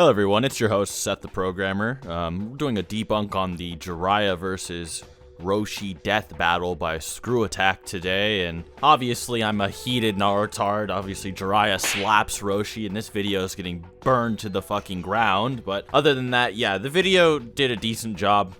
Hello everyone, it's your host, SethTheProgrammer. We're doing a debunk on the Jiraiya VS Roshi death battle by ScrewAttack today, and obviously I'm a heated Narutard. Obviously Jiraiya slaps Roshi, and this video is getting burned to the fucking ground, but other than that, yeah, the video did a decent job.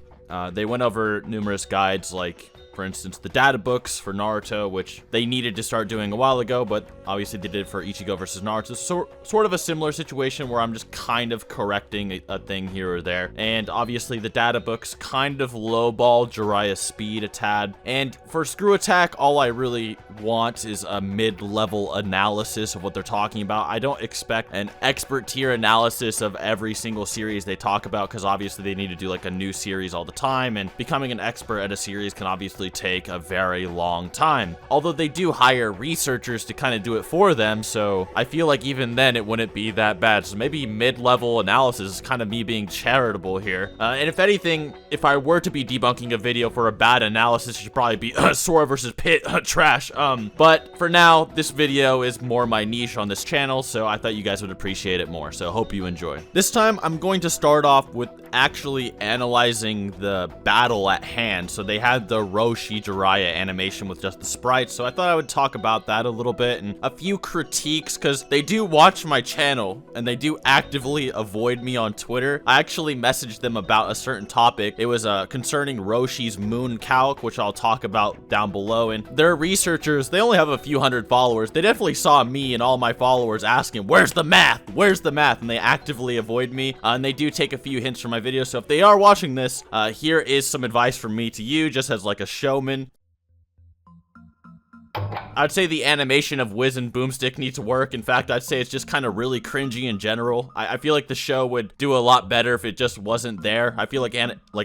They went over numerous guides, like, for instance, the data books for Naruto, which they needed to start doing a while ago, but obviously they did it for Ichigo versus Naruto. So, sort of a similar situation where I'm just kind of correcting a thing here or there. And obviously the data books kind of lowball Jiraiya's speed a tad. And for ScrewAttack, all I really want is a mid-level analysis of what they're talking about. I don't expect an expert tier analysis of every single series they talk about, because obviously they need to do like a new series all the time, and becoming an expert at a series can obviously take a very long time. Although they do hire researchers to kind of do it for them, so I feel like even then it wouldn't be that bad. So maybe mid-level analysis is kind of me being charitable here. And if anything, if I were to be debunking a video for a bad analysis, it should probably be Sora versus Pit trash. But for now, this video is more my niche on this channel, so I thought you guys would appreciate it more. So hope you enjoy. This time I'm going to start off with actually analyzing the battle at hand. So they had the Roshi Jiraiya animation with just the sprites, so I thought I would talk about that a little bit and a few critiques, because they do watch my channel and they do actively avoid me on Twitter. I actually messaged them about a certain topic. It was concerning Roshi's moon calc, which I'll talk about down below, and their researchers, they only have a few hundred followers. They definitely saw me and all my followers asking, where's the math? Where's the math? And they actively avoid me, and they do take a few hints from my videos. So if they are watching this, here is some advice from me to you, just as like a showman. I'd say the animation of Wiz and Boomstick needs work. In fact, I'd say it's just kind of really cringy in general. I feel like the show would do a lot better if it just wasn't there. I feel like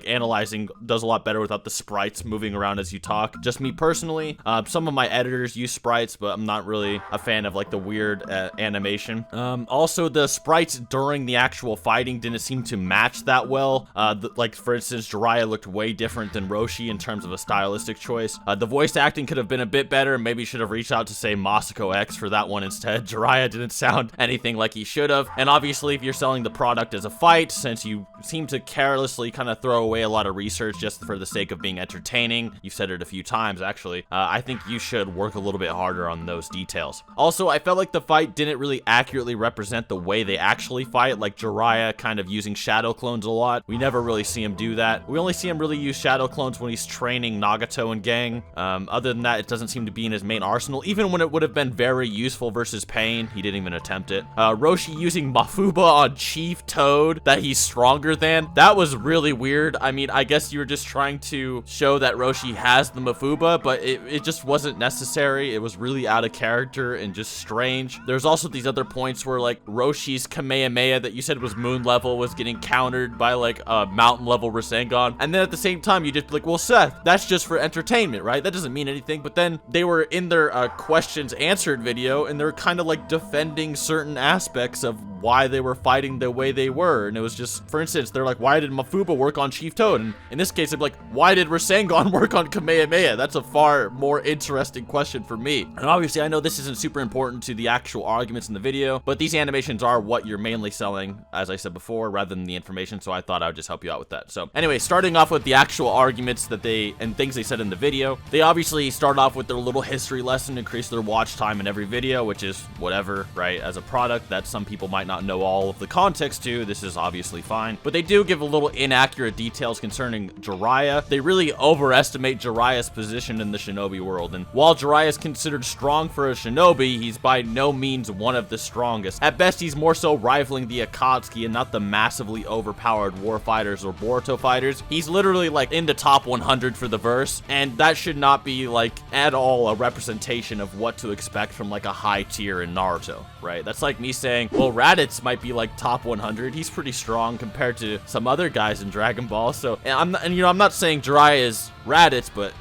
analyzing does a lot better without the sprites moving around as you talk. Just me personally. Some of my editors use sprites, but I'm not really a fan of like the weird animation. Also, the sprites during the actual fighting didn't seem to match that well. Like, for instance, Jiraiya looked way different than Roshi in terms of a stylistic choice. The voice acting could have been a bit better. Maybe should have reached out to, say, Masako X for that one instead. Jiraiya didn't sound anything like he should have. And obviously, if you're selling the product as a fight, since you seem to carelessly kind of throw away a lot of research just for the sake of being entertaining, you've said it a few times actually, I think you should work a little bit harder on those details. Also, I felt like the fight didn't really accurately represent the way they actually fight, like Jiraiya kind of using shadow clones a lot. We never really see him do that. We only see him really use shadow clones when he's training Nagato and gang. Other than that, it doesn't seem to be in his main arsenal. Even when it would have been very useful versus Pain, he didn't even attempt it. Roshi using Mafuba on Chief Toad that he's stronger than, that was really weird. I mean, I guess you were just trying to show that Roshi has the Mafuba, but it just wasn't necessary. It was really out of character and just strange. There's also these other points where like Roshi's Kamehameha that you said was moon level was getting countered by like a mountain level Rasengan, and then at the same time you just be like, well, Seth, that's just for entertainment, right? That doesn't mean anything. But then they were in their questions answered video, and they're kind of like defending certain aspects of why they were fighting the way they were. And it was just, for instance, they're like, why did Mafuba work on Chief Toad? And in this case, I'm like, why did Rasengan work on Kamehameha? That's a far more interesting question for me. And obviously, I know this isn't super important to the actual arguments in the video, but these animations are what you're mainly selling, as I said before, rather than the information, so I thought I would just help you out with that. So anyway, starting off with the actual arguments that and things they said in the video, they obviously start off with their little history lesson, increase their watch time in every video, which is whatever, right? As a product that some people might not know all of the context to, this is obviously fine. But they do give a little inaccurate details concerning Jiraiya. They really overestimate Jiraiya's position in the shinobi world, and while Jiraiya is considered strong for a shinobi, he's by no means one of the strongest. At best, he's more so rivaling the Akatsuki and not the massively overpowered war fighters or Boruto fighters. He's literally like in the top 100 for the verse, and that should not be like at all a representation of what to expect from like a high tier in Naruto, right? That's like me saying, well, Raditz might be like top 100. He's pretty strong compared to some other guys in Dragon Ball. So, I'm not saying Jiraiya is Raditz, but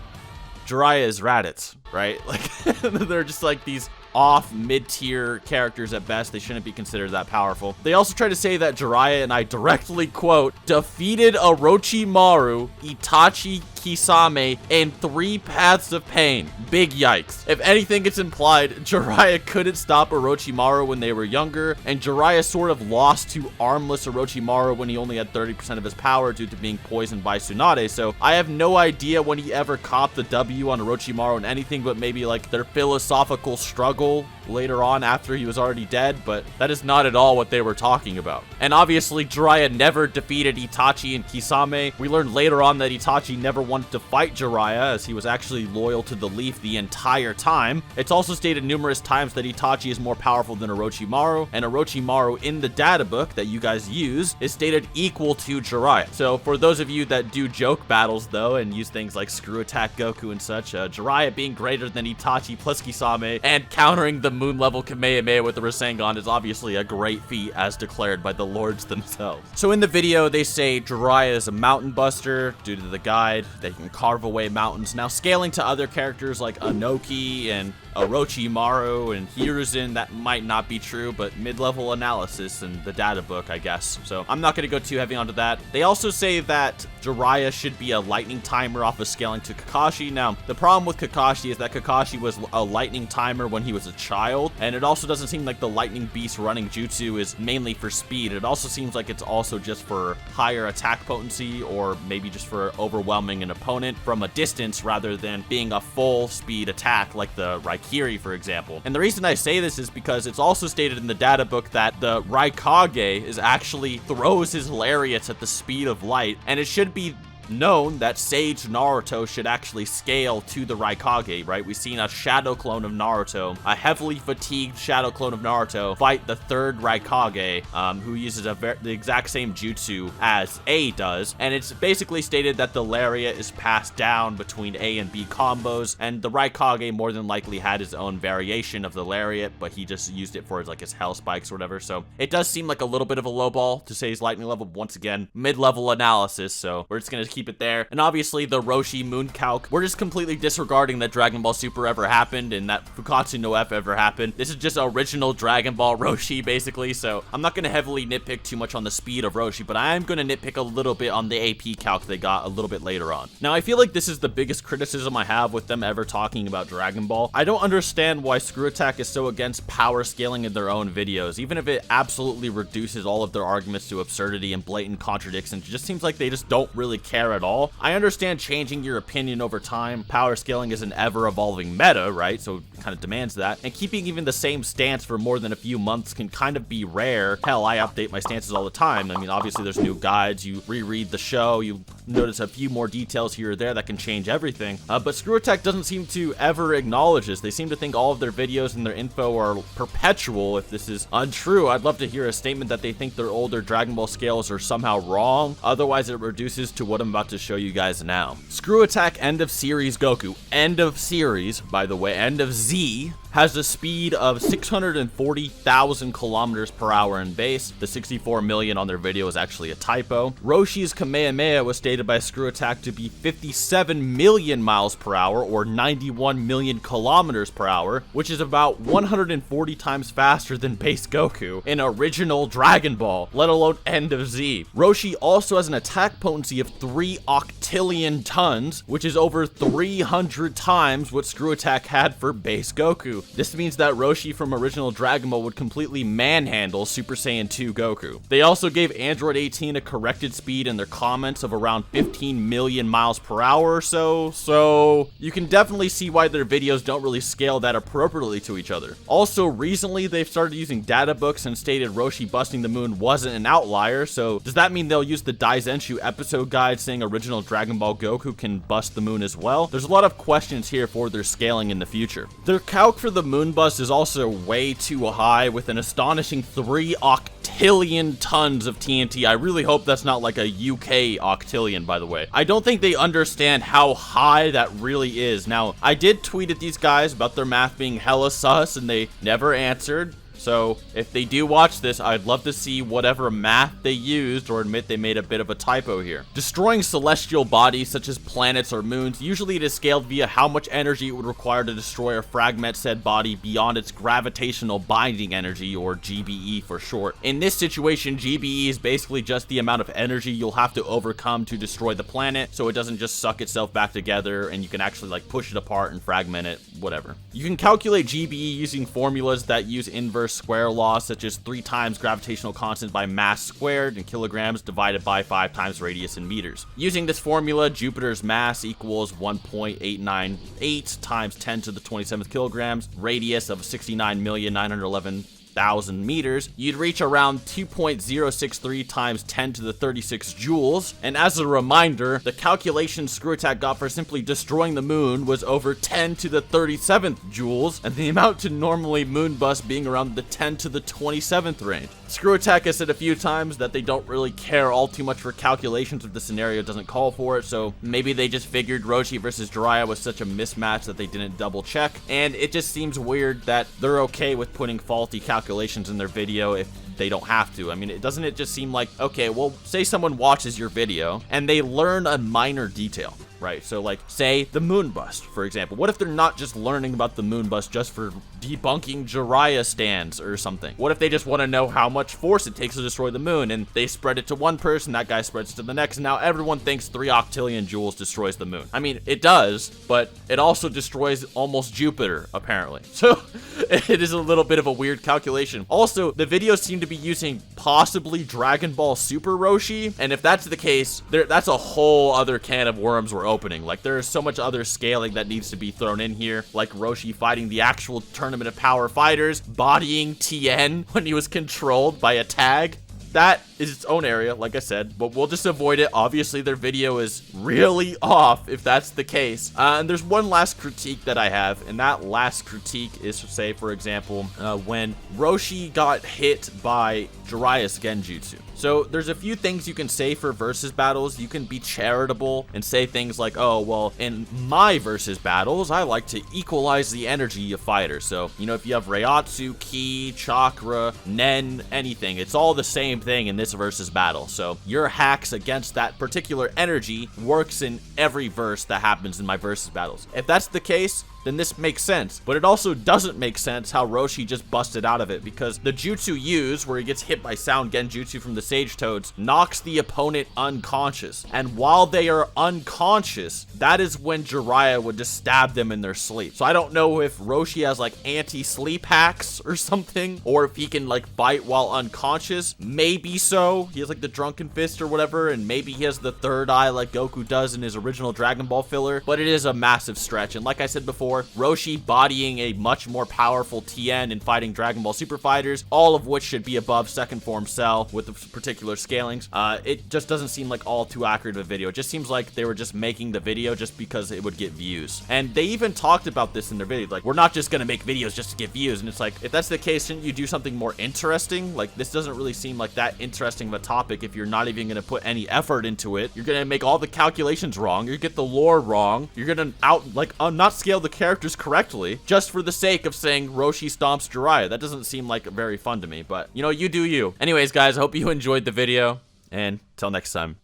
Jiraiya is Raditz, right? Like, they're just like these off mid-tier characters at best. They shouldn't be considered that powerful. They also try to say that Jiraiya, and I directly quote, defeated Orochimaru, Itachi, Kisame, and 3 paths of pain. Big yikes. If anything, it's implied Jiraiya couldn't stop Orochimaru when they were younger, and Jiraiya sort of lost to armless Orochimaru when he only had 30% of his power due to being poisoned by Tsunade. So I have no idea when he ever copped the W on Orochimaru and anything but maybe like their philosophical struggle later on after he was already dead, but that is not at all what they were talking about. And obviously Jiraiya never defeated Itachi and Kisame. We learned later on that Itachi never wanted to fight Jiraiya as he was actually loyal to the Leaf the entire time. It's also stated numerous times that Itachi is more powerful than Orochimaru, and Orochimaru in the data book that you guys use is stated equal to Jiraiya. So for those of you that do joke battles though and use things like ScrewAttack Goku and such, Jiraiya being greater than Itachi plus Kisame and countering the moon level Kamehameha with the Rasengan is obviously a great feat as declared by the lords themselves. So in the video they say Jiraiya is a mountain buster due to the guide that he can carve away mountains. Now scaling to other characters like Anoki and Orochimaru and Hiruzen, that might not be true, but mid-level analysis in the data book, I guess. So I'm not going to go too heavy onto that. They also say that Jiraiya should be a lightning timer off of scaling to Kakashi. Now, the problem with Kakashi is that Kakashi was a lightning timer when he was a child, and it also doesn't seem like the lightning beast running jutsu is mainly for speed. It also seems like it's also just for higher attack potency, or maybe just for overwhelming an opponent from a distance rather than being a full speed attack like the Raikiri, for example. And the reason I say this is because it's also stated in the data book that the Raikage is actually throws his lariats at the speed of light, and it should be known that Sage Naruto should actually scale to the Raikage, right? We've seen a shadow clone of Naruto, a heavily fatigued shadow clone of Naruto, fight the third Raikage, who uses the exact same jutsu as A does, and it's basically stated that the lariat is passed down between A and B combos, and the Raikage more than likely had his own variation of the lariat, but he just used it for his hell spikes or whatever. So it does seem like a little bit of a low ball to say he's lightning level. Once again, mid-level analysis, so we're just gonna keep it there. And obviously the Roshi moon calc, we're just completely disregarding that Dragon Ball Super ever happened and that Fukatsu no F ever happened. This is just original Dragon Ball Roshi basically, so I'm not going to heavily nitpick too much on the speed of Roshi, but I am going to nitpick a little bit on the AP calc they got a little bit later on. Now I feel like this is the biggest criticism I have with them ever talking about Dragon Ball. I don't understand why ScrewAttack is so against power scaling in their own videos, even if it absolutely reduces all of their arguments to absurdity and blatant contradictions. It just seems like they just don't really care at all. I understand changing your opinion over time. Power scaling is an ever-evolving meta, right? So it kind of demands that. And keeping even the same stance for more than a few months can kind of be rare. Hell, I update my stances all the time. I mean, obviously there's new guides. You reread the show. You notice a few more details here or there that can change everything. But ScrewAttack doesn't seem to ever acknowledge this. They seem to think all of their videos and their info are perpetual. If this is untrue, I'd love to hear a statement that they think their older Dragon Ball scales are somehow wrong. Otherwise, it reduces to what I'm about to show you guys now. ScrewAttack End of Series Goku, end of series, by the way, end of Z, has a speed of 640,000 kilometers per hour in base. The 64 million on their video is actually a typo. Roshi's Kamehameha was stated by ScrewAttack to be 57 million miles per hour, or 91 million kilometers per hour, which is about 140 times faster than base Goku in original Dragon Ball, let alone End of Z. Roshi also has an attack potency of 3 octillion tons, which is over 300 times what ScrewAttack had for base Goku. This means that Roshi from original Dragon Ball would completely manhandle Super Saiyan 2 Goku. They also gave Android 18 a corrected speed in their comments of around 15 million miles per hour or so you can definitely see why their videos don't really scale that appropriately to each other. Also, recently they've started using data books and stated Roshi busting the moon wasn't an outlier, so does that mean they'll use the Daizenshu episode guide saying original Dragon Ball Goku can bust the moon as well? There's a lot of questions here for their scaling in the future. Their calc for the moon bust is also way too high with an astonishing 3 octillion tons of TNT. I really hope that's not like a UK octillion, by the way. I don't think they understand how high that really is. Now, I did tweet at these guys about their math being hella sus and they never answered. So if they do watch this, I'd love to see whatever math they used or admit they made a bit of a typo here. Destroying celestial bodies such as planets or moons, usually it is scaled via how much energy it would require to destroy or fragment said body beyond its gravitational binding energy, or GBE for short. In this situation, GBE is basically just the amount of energy you'll have to overcome to destroy the planet, so it doesn't just suck itself back together and you can actually like push it apart and fragment it, whatever. You can calculate GBE using formulas that use inverse square law, such as 3 times gravitational constant by mass squared in kilograms divided by 5 times radius in meters. Using this formula, Jupiter's mass equals 1.898 times 10 to the 27th kilograms, radius of 69,911,000 meters, you'd reach around 2.063 times 10 to the 36 joules. And as a reminder, the calculation ScrewAttack got for simply destroying the moon was over 10 to the 37th joules, and the amount to normally moon bust being around the 10 to the 27th range. ScrewAttack has said a few times that they don't really care all too much for calculations if the scenario doesn't call for it, so maybe they just figured Roshi versus Jiraiya was such a mismatch that they didn't double check, and it just seems weird that they're okay with putting faulty calculations in their video if they don't have to. I mean, doesn't it just seem like, okay, well, say someone watches your video and they learn a minor detail, right? So like, say the moon bust, for example. What if they're not just learning about the moon bust just for debunking Jiraiya stands or something? What if they just want to know how much force it takes to destroy the moon, and they spread it to one person, that guy spreads it to the next, and now everyone thinks 3 octillion joules destroys the moon? I mean, it does, but it also destroys almost Jupiter, apparently. So it is a little bit of a weird calculation. Also, the videos seem to be using possibly Dragon Ball Super Roshi, and if that's the case, that's a whole other can of worms we're opening. Like, there is so much other scaling that needs to be thrown in here, like Roshi fighting the actual Tournament of Power fighters, bodying Tien when he was controlled by a tag. That is its own area, like I said, but we'll just avoid it. Obviously, their video is really off if that's the case. And there's one last critique that I have, and that last critique is, say, for example, when Roshi got hit by Jiraiya's Genjutsu. So there's a few things you can say for versus battles. You can be charitable and say things like, oh, well, in my versus battles, I like to equalize the energy of fighters. So, you know, if you have Reiatsu, Ki, Chakra, Nen, anything, it's all the same thing in this versus battle. So your hacks against that particular energy works in every verse that happens in my versus battles. If that's the case, then this makes sense. But it also doesn't make sense how Roshi just busted out of it, because the jutsu used, where he gets hit by sound genjutsu from the Sage Toads, knocks the opponent unconscious. And while they are unconscious, that is when Jiraiya would just stab them in their sleep. So I don't know if Roshi has like anti-sleep hacks or something, or if he can like fight while unconscious. Maybe so. He has like the drunken fist or whatever, and maybe he has the third eye like Goku does in his original Dragon Ball filler, but it is a massive stretch. And like I said before, Roshi bodying a much more powerful Tien and fighting Dragon Ball Super fighters, all of which should be above second form Cell with the particular scalings. It just doesn't seem like all too accurate of a video. It just seems like they were just making the video just because it would get views. And they even talked about this in their video, like, we're not just gonna make videos just to get views. And it's like, if that's the case, shouldn't you do something more interesting? Like, this doesn't really seem like that interesting of a topic if you're not even gonna put any effort into it. You're gonna make all the calculations wrong, you get the lore wrong, you're gonna not scale the characters correctly just for the sake of saying Roshi stomps Jiraiya. That doesn't seem like very fun to me, but you know, you do you. Anyways, guys, I hope you enjoyed the video, and till next time.